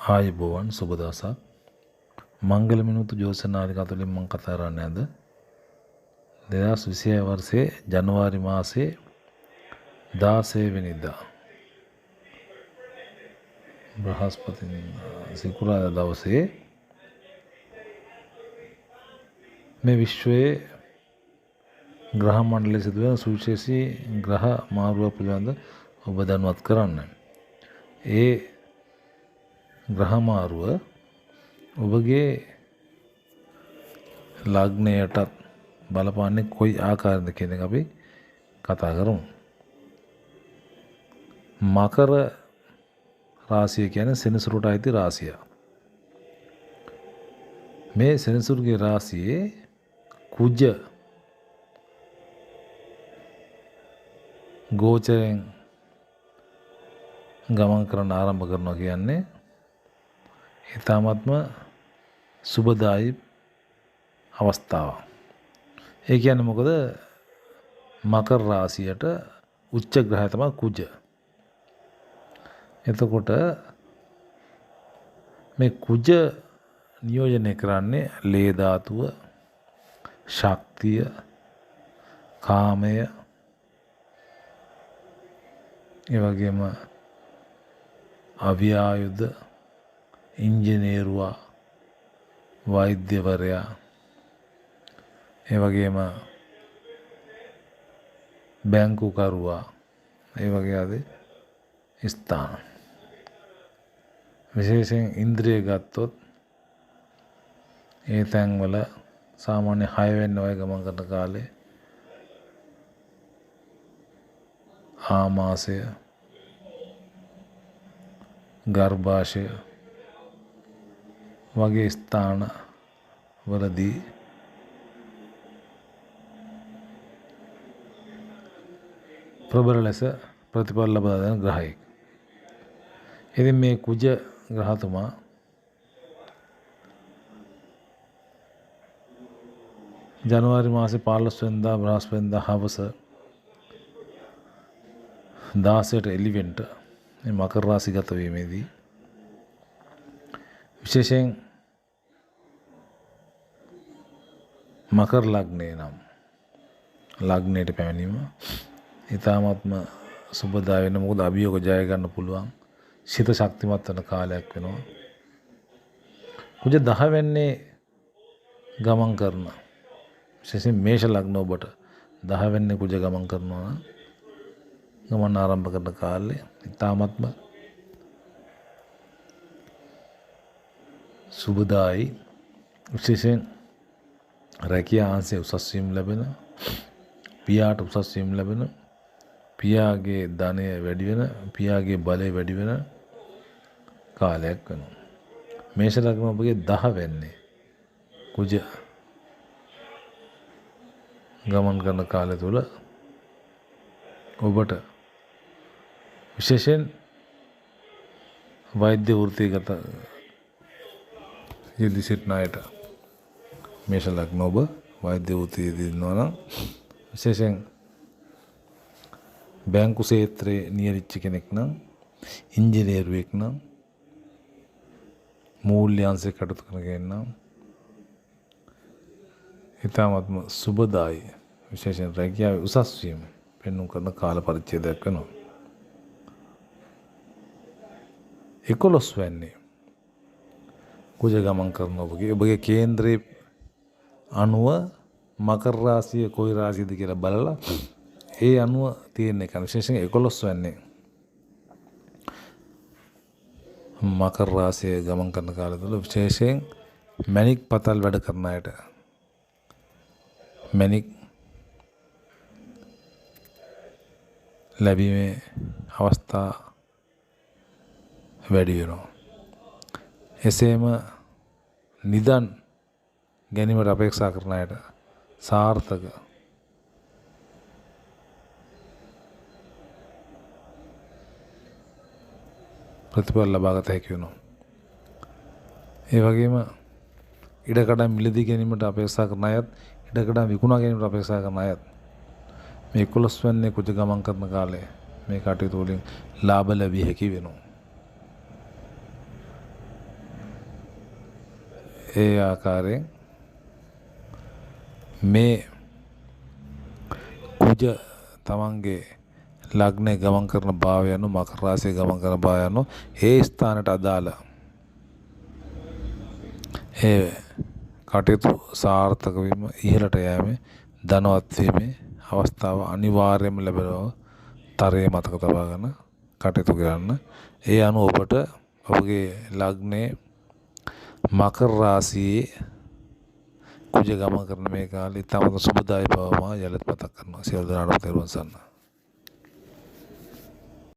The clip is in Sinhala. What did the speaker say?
ආයුබෝවන් සුබ දවසක්. මංගල මිනිත්තු ජෝසනාලික අතුලින් මම කතා කරන්නේ අද 2026 වර්ෂයේ ජනවාරි මාසයේ 16 වෙනිදා බ්‍රහස්පතින්දා සිකුරාදා දවසේ මේ විශ්වයේ ග්‍රහ මණ්ඩලයේ සිදුවන සුවිශේෂී ග්‍රහ මාරුව පිළිබඳ ඔබ දැනුවත් කරන්න. ඒ ග්‍රහ මාරුව ඔබගේ ලග්නයටත් බලපාන්නේ කොයි ආකාරයකද කියන එක අපි කතා කරමු. මකර රාශිය කියන්නේ සෙනසුරට අයිති රාශිය. මේ සෙනසුරුගේ රාශියේ කුජ ගෝචරයෙන් ගමන් කරන්න ආරම්භ කරනවා කියන්නේ ඉතාමත්ම සුබදායි අවස්ථාවක්. ඒ කියන්නේ මොකද මකර රාශියට උච්ච ග්‍රහය තමයි කුජ. එතකොට මේ කුජ නියෝජනය කරන්නේ ලේ ධාතුව, ශක්තිය, කාමය, ඒ වගේම අවියායුධ, ඉංජිනේරුවා, වෛද්‍යවරයා, ඒ වගේම බැංකුකරුවා, ඒ වගේ ආදී ස්ථාන. විශේෂයෙන් ඉන්ද්‍රිය ගත්තොත් ඒ තැන්වල සාමාන්‍ය 6 වෙනි වය ගමන් කරන කාලේ ආමාශය, ගර්භාෂය වගේ ස්ථාන වලදී ප්‍රබල ලෙස ප්‍රතිඵල ලබා දෙන ග්‍රහයෙක්. ඉතින් මේ කුජ ග්‍රහතුමා ජනවාරි මාසේ 15 වෙනිදා බ්‍රහස්පතින්දා හවස 16ට එළිවෙන්ට මේ මකර රාශිගත වීමේදී විශේෂයෙන් මකර ලග්නයේ නම් ලග්නයට පැමිණීම ඉතාමත්ම සුබදායක වෙන. මොකද අභියෝග ජය ගන්න පුළුවන්, සිත ශක්තිමත් වෙන කාලයක් වෙනවා. කුජ 10 වෙන්නේ ගමන් කරන විශේෂයෙන් මේෂ ලග්න ඔබට 10 වෙන්නේ කුජ ගමන් කරනවා නම් ගමන් ආරම්භ කරන කාලේ ඉතාමත්ම සුබදායි. විශේෂයෙන් රැකියා අංශයේ උසස් වීම ලැබෙන, පියාට උසස් වීම ලැබෙන, පියාගේ ධනය වැඩි වෙන, පියාගේ බලය වැඩි වෙන කාලයක් වෙනවා. මේෂ ලග්න ඔබගේ 10 වෙන්නේ කුජ ගමන් කරන කාලය තුල ඔබට විශේෂයෙන් වෛද්‍ය වෘත්තිගත යෙදී සිටින අයට මේෂ ලග්න ඔබ වෛද්‍ය වෘත්තියේදී ඉන්නවා නම් විශේෂයෙන් බැංකු ක්ෂේත්‍රයේ නියැලිච්ච කෙනෙක් නම්, ඉංජිනේරුවෙක් නම්, මූල්‍ය අංශයක කටයුතු කරන කෙනෙක් නම් ඉතාමත්ම සුබදායි විශේෂයෙන් රැකියාවේ උසස් වීම පෙන්වන කරන කාල පරිච්ඡේදයක් වෙනවා. 11 වෙන්නේ කුජ ගමන් කරන ඔබගේ කේන්ද්‍රයේ අණුව මකර රාශිය කොයි රාශියද කියලා බලලා ඒ අණුව තියෙන එක. විශේෂයෙන් 11 වෙන්නේ මකර රාශිය ගමන් කරන කාලය තුළ විශේෂයෙන් මැණික් පතල් වැඩ කරන අයට මැණික් ලැබීමේ අවස්ථා වැඩි වෙනවා. එසේම නිදන් ගැනීමට අපේක්ෂා කරන අයට සාර්ථක ප්‍රතිඵල ලබාගත හැකි වෙනවා. ඒ වගේම ඉඩකඩම් මිලදී ගැනීමට අපේක්ෂා කරන අයත්, ඉඩකඩම් විකුණා ගැනීමට අපේක්ෂා කරන අයත් මේ 11 වෙනි කුජ ගමන් කරන කාලේ මේ කටයුතු වලින් ලාභ ලැබිය හැකි වෙනවා. ඒ ආකාරයෙන් මේ කුජ තමන්ගේ ලග්නය ගමන් කරන භාවය අනුව මකර රාශිය ගමන් කරන භාවය අනුව ඒ ස්ථානයට අදාළ ඒ කටයුතු සාර්ථක වීම ඉහළට යෑමේ ධනවත් වීමේ අවස්ථාව අනිවාර්යයෙන්ම ලැබෙනවා. තරයේ මතක තබාගෙන කටයුතු කරන්න. ඒ අනුව ඔබට ඔබගේ ලග්නයේ මකර රාශියේ කුජ ගමන් කරන මේ කාලේ ඉතාමත් සුබදායී බව මා යලිත් මතක් කරනවා. සියලු දෙනාටම තෙරුවන් සරණයි.